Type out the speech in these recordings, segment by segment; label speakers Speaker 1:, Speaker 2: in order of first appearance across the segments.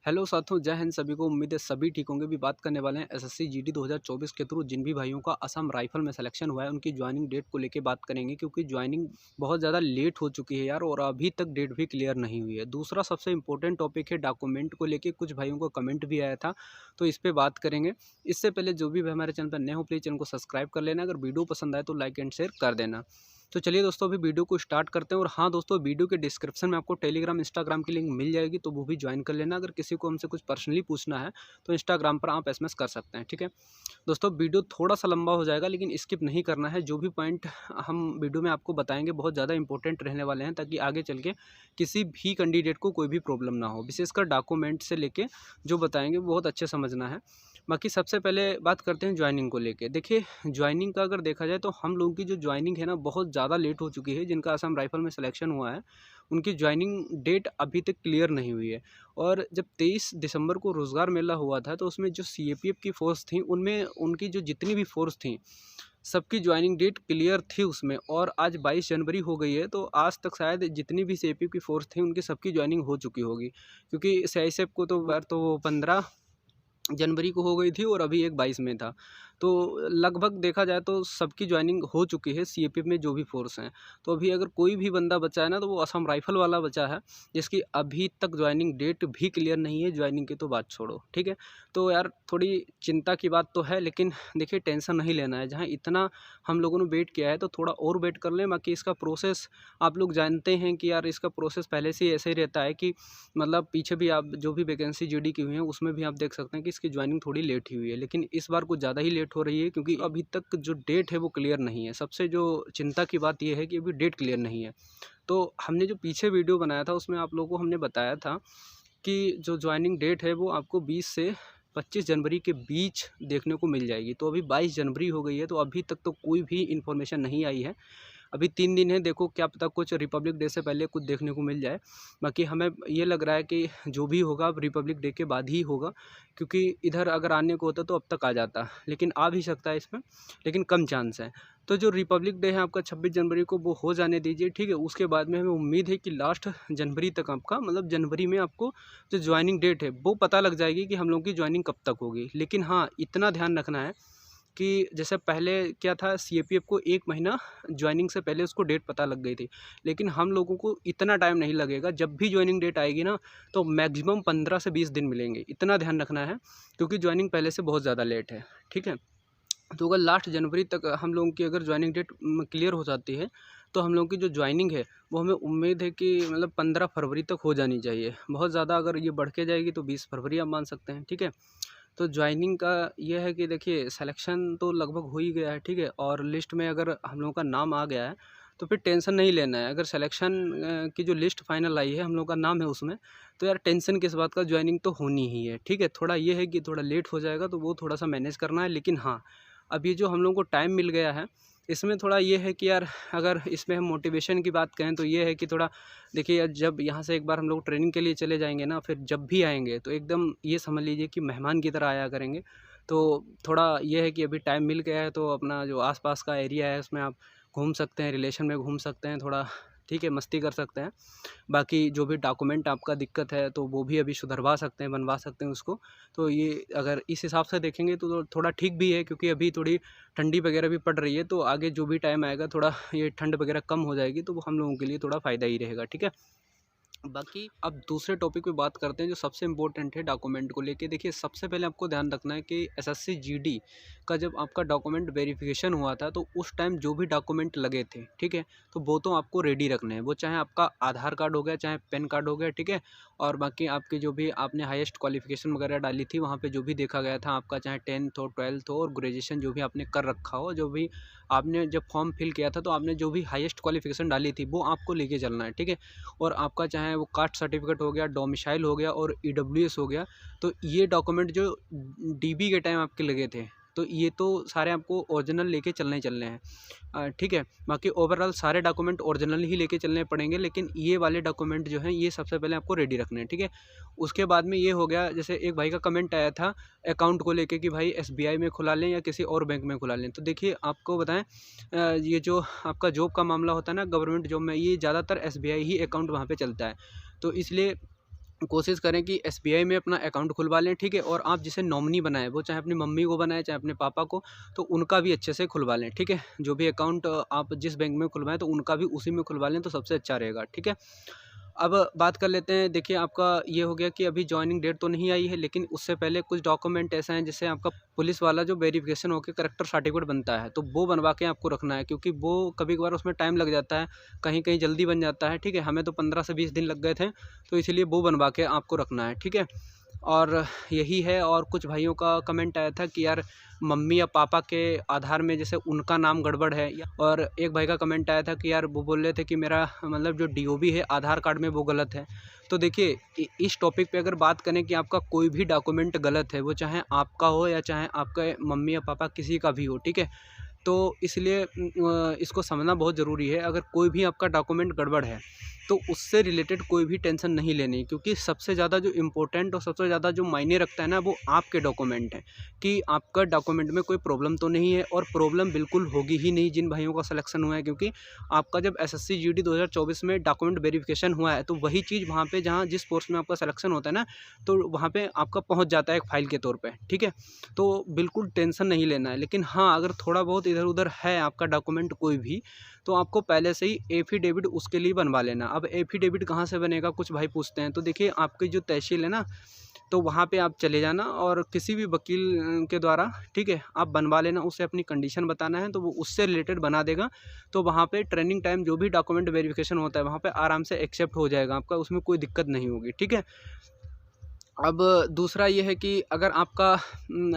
Speaker 1: Hello साथियों, जय हिंद सभी को। उम्मीद है सभी ठीक होंगे। भी बात करने वाले हैं एसएससी जीडी 2024 के थ्रू जिन भी भाइयों का असम राइफल में सिलेक्शन हुआ है उनकी ज्वाइनिंग डेट को लेके बात करेंगे, क्योंकि ज्वाइनिंग बहुत ज़्यादा लेट हो चुकी है यार, और अभी तक डेट भी क्लियर नहीं हुई है। दूसरा सबसे इंपॉर्टेंट टॉपिक है डॉक्यूमेंट को लेके, कुछ भाइयों को कमेंट भी आया था, तो इस पर बात करेंगे। इससे पहले जो भी हमारे चैनल पर नए हो प्लीज़ चैनल को सब्सक्राइब कर लेना। अगर वीडियो पसंद आए तो लाइक एंड शेयर कर देना। तो चलिए दोस्तों, अभी वीडियो को स्टार्ट करते हैं। और हाँ दोस्तों, वीडियो के डिस्क्रिप्शन में आपको टेलीग्राम इंस्टाग्राम की लिंक मिल जाएगी, तो वो भी ज्वाइन कर लेना। अगर किसी को हमसे कुछ पर्सनली पूछना है तो इंस्टाग्राम पर आप एसएमएस कर सकते हैं, ठीक है दोस्तों। वीडियो थोड़ा सा लंबा हो जाएगा, लेकिन स्किप नहीं करना है। जो भी पॉइंट हम वीडियो में आपको बताएंगे बहुत ज़्यादा इंपॉर्टेंट रहने वाले हैं, ताकि आगे चल के किसी भी कैंडिडेट को कोई भी प्रॉब्लम ना हो। विशेषकर डॉक्यूमेंट से लेके जो बताएंगे वो बहुत अच्छे समझना है। बाकी सबसे पहले बात करते हैं ज्वाइनिंग को लेके। देखिए, ज्वाइनिंग का अगर देखा जाए तो हम लोगों की जो ज्वाइनिंग है ना, बहुत ज़्यादा लेट हो चुकी है। जिनका असम राइफल में सिलेक्शन हुआ है उनकी ज्वाइनिंग डेट अभी तक क्लियर नहीं हुई है। और जब 23 दिसंबर को रोज़गार मेला हुआ था, तो उसमें जो सीएपीएफ की फ़ोर्स थी उनमें उनकी जो जितनी भी फ़ोर्स थी सबकी ज्वाइनिंग डेट क्लियर थी उसमें। और आज 22 जनवरी हो गई है, तो आज तक शायद जितनी भी सीएपीएफ की फ़ोर्स थी उनकी सबकी ज्वाइनिंग हो चुकी होगी। क्योंकि सीआईएसएफ को तो 15 जनवरी को हो गई थी और अभी एक 22 में था। तो लगभग देखा जाए तो सबकी ज्वाइनिंग हो चुकी है सीएपीएफ में जो भी फ़ोर्स हैं। तो अभी अगर कोई भी बंदा बचा है ना, तो वो असम राइफल वाला बचा है, जिसकी अभी तक ज्वाइनिंग डेट भी क्लियर नहीं है। ज्वाइनिंग की तो बात छोड़ो, ठीक है। तो यार थोड़ी चिंता की बात तो है, लेकिन देखिए टेंशन नहीं लेना है। जहाँ इतना हम लोगों ने वेट किया है तो थोड़ा और वेट कर लें। बाकी इसका प्रोसेस आप लोग जानते हैं कि यार इसका प्रोसेस पहले से ही ऐसे ही रहता है कि मतलब पीछे भी आप जो भी वैकेंसी जीडी की हुई है उसमें भी आप देख सकते हैं कि इसकी ज्वाइनिंग थोड़ी लेट ही हुई है। लेकिन इस बार कुछ ज़्यादा ही लेट हो रही है, क्योंकि अभी तक जो डेट है वो क्लियर नहीं है। सबसे जो चिंता की बात यह है कि अभी डेट क्लियर नहीं है। तो हमने जो पीछे वीडियो बनाया था उसमें आप लोगों को हमने बताया था कि जो ज्वाइनिंग डेट है वो आपको 20 से 25 जनवरी के बीच देखने को मिल जाएगी। तो अभी 22 जनवरी हो गई है, तो अभी तक तो कोई भी इन्फॉर्मेशन नहीं आई है। अभी 3 दिन है, देखो क्या पता कुछ रिपब्लिक डे से पहले कुछ देखने को मिल जाए। बाकी हमें ये लग रहा है कि जो भी होगा अब रिपब्लिक डे के बाद ही होगा, क्योंकि इधर अगर आने को होता तो अब तक आ जाता, लेकिन आ भी सकता है इसमें, लेकिन कम चांस है। तो जो रिपब्लिक डे है आपका 26 जनवरी को, वो हो जाने दीजिए, ठीक है। उसके बाद में हमें उम्मीद है कि लास्ट जनवरी तक आपका मतलब जनवरी में आपको जो ज्वाइनिंग डेट है वो पता लग जाएगी कि हम लोग की ज्वाइनिंग कब तक होगी। लेकिन हाँ, इतना ध्यान रखना है कि जैसे पहले क्या था, सीएपीएफ को 1 महीना ज्वाइनिंग से पहले उसको डेट पता लग गई थी, लेकिन हम लोगों को इतना टाइम नहीं लगेगा। जब भी ज्वाइनिंग डेट आएगी ना, तो मैक्सिमम 15 से 20 दिन मिलेंगे। इतना ध्यान रखना है, क्योंकि ज्वाइनिंग पहले से बहुत ज़्यादा लेट है, ठीक है। तो अगर लास्ट जनवरी तक हम लोगों की अगर ज्वाइनिंग डेट क्लियर हो जाती है, तो हम लोगों की जो ज्वाइनिंग है वो हमें उम्मीद है कि मतलब 15 फरवरी तक हो जानी चाहिए। बहुत ज़्यादा अगर ये बढ़ के जाएगी तो 20 फरवरी आप मान सकते हैं, ठीक है। तो ज्वाइनिंग का ये है कि देखिए सिलेक्शन तो लगभग हो ही गया है, ठीक है। और लिस्ट में अगर हम लोगों का नाम आ गया है तो फिर टेंशन नहीं लेना है। अगर सिलेक्शन की जो लिस्ट फाइनल आई है, हम लोगों का नाम है उसमें, तो यार टेंशन किस बात का, ज्वाइनिंग तो होनी ही है, ठीक है। थोड़ा ये है कि थोड़ा लेट हो जाएगा तो वो थोड़ा सा मैनेज करना है। लेकिन हाँ, अब ये जो हम लोगों को टाइम मिल गया है, इसमें थोड़ा ये है कि यार अगर इसमें हम मोटिवेशन की बात करें तो ये है कि थोड़ा देखिए, जब यहाँ से एक बार हम लोग ट्रेनिंग के लिए चले जाएंगे ना, फिर जब भी आएंगे तो एकदम ये समझ लीजिए कि मेहमान की तरह आया करेंगे। तो थोड़ा ये है कि अभी टाइम मिल गया है, तो अपना जो आसपास का एरिया है उसमें आप घूम सकते हैं, रिलेशन में घूम सकते हैं थोड़ा, ठीक है, मस्ती कर सकते हैं। बाकी जो भी डॉक्यूमेंट आपका दिक्कत है तो वो भी अभी सुधरवा सकते हैं, बनवा सकते हैं उसको। तो ये अगर इस हिसाब से देखेंगे तो थोड़ा ठीक भी है, क्योंकि अभी थोड़ी ठंडी वगैरह भी पड़ रही है। तो आगे जो भी टाइम आएगा थोड़ा ये ठंड वगैरह कम हो जाएगी, तो वो हम लोगों के लिए थोड़ा फ़ायदा ही रहेगा, ठीक है। बाकी अब दूसरे टॉपिक पे बात करते हैं जो सबसे इम्पोर्टेंट है डॉक्यूमेंट को लेके। देखिए, सबसे पहले आपको ध्यान रखना है कि एसएससी जीडी का जब आपका डॉक्यूमेंट वेरिफिकेशन हुआ था, तो उस टाइम जो भी डॉक्यूमेंट लगे थे, ठीक है, तो वो तो आपको रेडी रखने हैं। वो चाहे आपका आधार कार्ड हो गया, चाहे पैन कार्ड हो गया, ठीक है। और बाकी आपकी जो भी आपने हाईएस्ट क्वालिफिकेशन वगैरह डाली थी वहाँ पे जो भी देखा गया था आपका, चाहे 10th हो, 12th हो, और ग्रेजुएशन जो भी आपने कर रखा हो, जो भी आपने जब फॉर्म फिल किया था तो आपने जो भी हाईएस्ट क्वालिफिकेशन डाली थी वो आपको लेके चलना है, ठीक है। और आपका चाहे वो कास्ट सर्टिफिकेट हो गया, डोमिसाइल हो गया और ईडब्ल्यूएस हो गया, तो ये डॉक्यूमेंट जो डीबी के टाइम आपके लगे थे, तो ये तो सारे आपको ओरिजिनल लेके चलने हैं, ठीक है। बाकी ओवरऑल सारे डॉक्यूमेंट ओरिजिनल ही लेके चलने पड़ेंगे, लेकिन ये वाले डॉक्यूमेंट जो हैं ये सबसे पहले आपको रेडी रखने हैं, ठीक है। उसके बाद में ये हो गया, जैसे एक भाई का कमेंट आया था अकाउंट को लेके कि भाई एसबीआई में खुला लें या किसी और बैंक में खुला लें। तो देखिए आपको बताएं, ये जो आपका जॉब का मामला होता है ना, गवर्नमेंट जॉब में, ये ज़्यादातर एसबीआई ही अकाउंट वहाँ पे चलता है। तो इसलिए कोशिश करें कि एसबीआई में अपना अकाउंट खुलवा लें, ठीक है। और आप जिसे नॉमिनी बनाएं, वो चाहे अपनी मम्मी को बनाएं चाहे अपने पापा को, तो उनका भी अच्छे से खुलवा लें, ठीक है। जो भी अकाउंट आप जिस बैंक में खुलवाएं तो उनका भी उसी में खुलवा लें तो सबसे अच्छा रहेगा, ठीक है। अब बात कर लेते हैं। देखिए, आपका ये हो गया कि अभी जॉइनिंग डेट तो नहीं आई है, लेकिन उससे पहले कुछ डॉक्यूमेंट ऐसे हैं जिससे आपका पुलिस वाला जो वेरिफिकेशन होकर करेक्टर सर्टिफिकेट बनता है, तो वो बनवा के आपको रखना है, क्योंकि वो कभी कभार उसमें टाइम लग जाता है, कहीं कहीं जल्दी बन जाता है, ठीक है। हमें तो 15 से 20 दिन लग गए थे, तो इसीलिए वो बनवा के आपको रखना है, ठीक है। और यही है। और कुछ भाइयों का कमेंट आया था कि यार मम्मी या पापा के आधार में जैसे उनका नाम गड़बड़ है, और एक भाई का कमेंट आया था कि यार वो बोल रहे थे कि मेरा मतलब जो डीओबी है आधार कार्ड में वो गलत है। तो देखिए, इस टॉपिक पे अगर बात करें कि आपका कोई भी डॉक्यूमेंट गलत है, वो चाहे आपका हो या चाहे आपके मम्मी या पापा किसी का भी हो, ठीक है। तो इसलिए इसको समझना बहुत ज़रूरी है। अगर कोई भी आपका डॉक्यूमेंट गड़बड़ है तो उससे रिलेटेड कोई भी टेंशन नहीं लेनी, क्योंकि सबसे ज़्यादा जो इम्पोर्टेंट और सबसे ज़्यादा जो मायने रखता है ना, वो आपके डॉक्यूमेंट हैं कि आपका डॉक्यूमेंट में कोई प्रॉब्लम तो नहीं है। और प्रॉब्लम बिल्कुल होगी ही नहीं जिन भाइयों का सिलेक्शन हुआ है, क्योंकि आपका जब एसएससी जीडी 2024 में डॉक्यूमेंट वेरिफिकेशन हुआ है तो वही चीज़ वहाँ पे जहाँ जिस पोस्ट में आपका सिलेक्शन होता है ना, तो वहाँ पे आपका पहुँच जाता है एक फाइल के तौर पे, ठीक है। तो बिल्कुल टेंशन नहीं लेना है। लेकिन हाँ, अगर थोड़ा बहुत इधर उधर है आपका डॉक्यूमेंट कोई भी, तो आपको पहले से ही एफिडेविट उसके लिए बनवा लेना। अब एफिडेविट कहाँ से बनेगा, कुछ भाई पूछते हैं। तो देखिए, आपकी जो तहसील है ना, तो वहाँ पे आप चले जाना और किसी भी वकील के द्वारा, ठीक है, आप बनवा लेना। उसे अपनी कंडीशन बताना है तो वो उससे रिलेटेड बना देगा। तो वहाँ पे ट्रेनिंग टाइम जो भी डॉक्यूमेंट वेरिफिकेशन होता है वहाँ पे आराम से एक्सेप्ट हो जाएगा आपका, उसमें कोई दिक्कत नहीं होगी, ठीक है। अब दूसरा ये है कि अगर आपका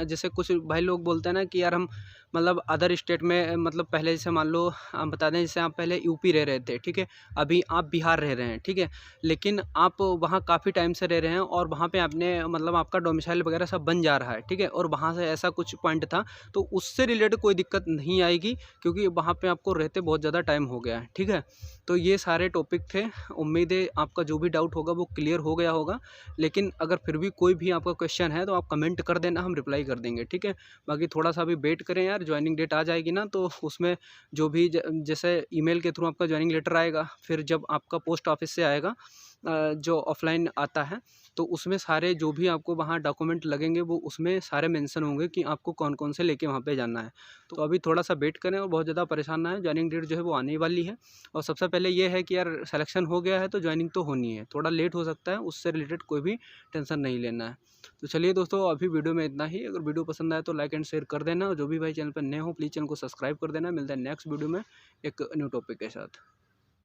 Speaker 1: जैसे कुछ भाई लोग बोलते हैं ना कि यार हम मतलब अदर स्टेट में, मतलब पहले जैसे मान लो हम बता दें, जैसे आप पहले यूपी रह रहे थे, ठीक है, अभी आप बिहार रह रहे हैं, ठीक है, लेकिन आप वहाँ काफ़ी टाइम से रह रहे हैं और वहाँ पे आपने मतलब आपका डोमिसाइल वगैरह सब बन जा रहा है, ठीक है, और वहाँ से ऐसा कुछ पॉइंट था, तो उससे रिलेटेड कोई दिक्कत नहीं आएगी, क्योंकि वहाँ पे आपको रहते बहुत ज़्यादा टाइम हो गया है, ठीक है। तो ये सारे टॉपिक थे। उम्मीद है आपका जो भी डाउट होगा वो क्लियर हो गया होगा। लेकिन अगर फिर भी कोई भी आपका क्वेश्चन है तो आप कमेंट कर देना, हम रिप्लाई कर देंगे, ठीक है। बाकी थोड़ा सा अभी वेट करें यार, ज्वाइनिंग डेट आ जाएगी ना, तो उसमें जो भी जैसे ईमेल के थ्रू आपका ज्वाइनिंग लेटर आएगा, फिर जब आपका पोस्ट ऑफिस से आएगा जो ऑफलाइन आता है, तो उसमें सारे जो भी आपको वहाँ डॉक्यूमेंट लगेंगे वो उसमें सारे मेंशन होंगे कि आपको कौन कौन से लेके वहाँ पे जाना है। तो अभी थोड़ा सा वेट करें और बहुत ज़्यादा परेशान ना है, ज्वाइनिंग डेट जो है वो आने वाली है। और सबसे पहले ये है कि यार सिलेक्शन हो गया है तो ज्वाइनिंग तो होनी है, थोड़ा लेट हो सकता है, उससे रिलेटेड कोई भी टेंशन नहीं लेना है। तो चलिए दोस्तों, अभी वीडियो में इतना ही। अगर वीडियो पसंद आए तो लाइक एंड शेयर कर देना, और जो भी भाई चैनल पर नए हो प्लीज़ चैनल को सब्सक्राइब कर देना। मिलता है नेक्स्ट वीडियो में एक न्यू टॉपिक के साथ।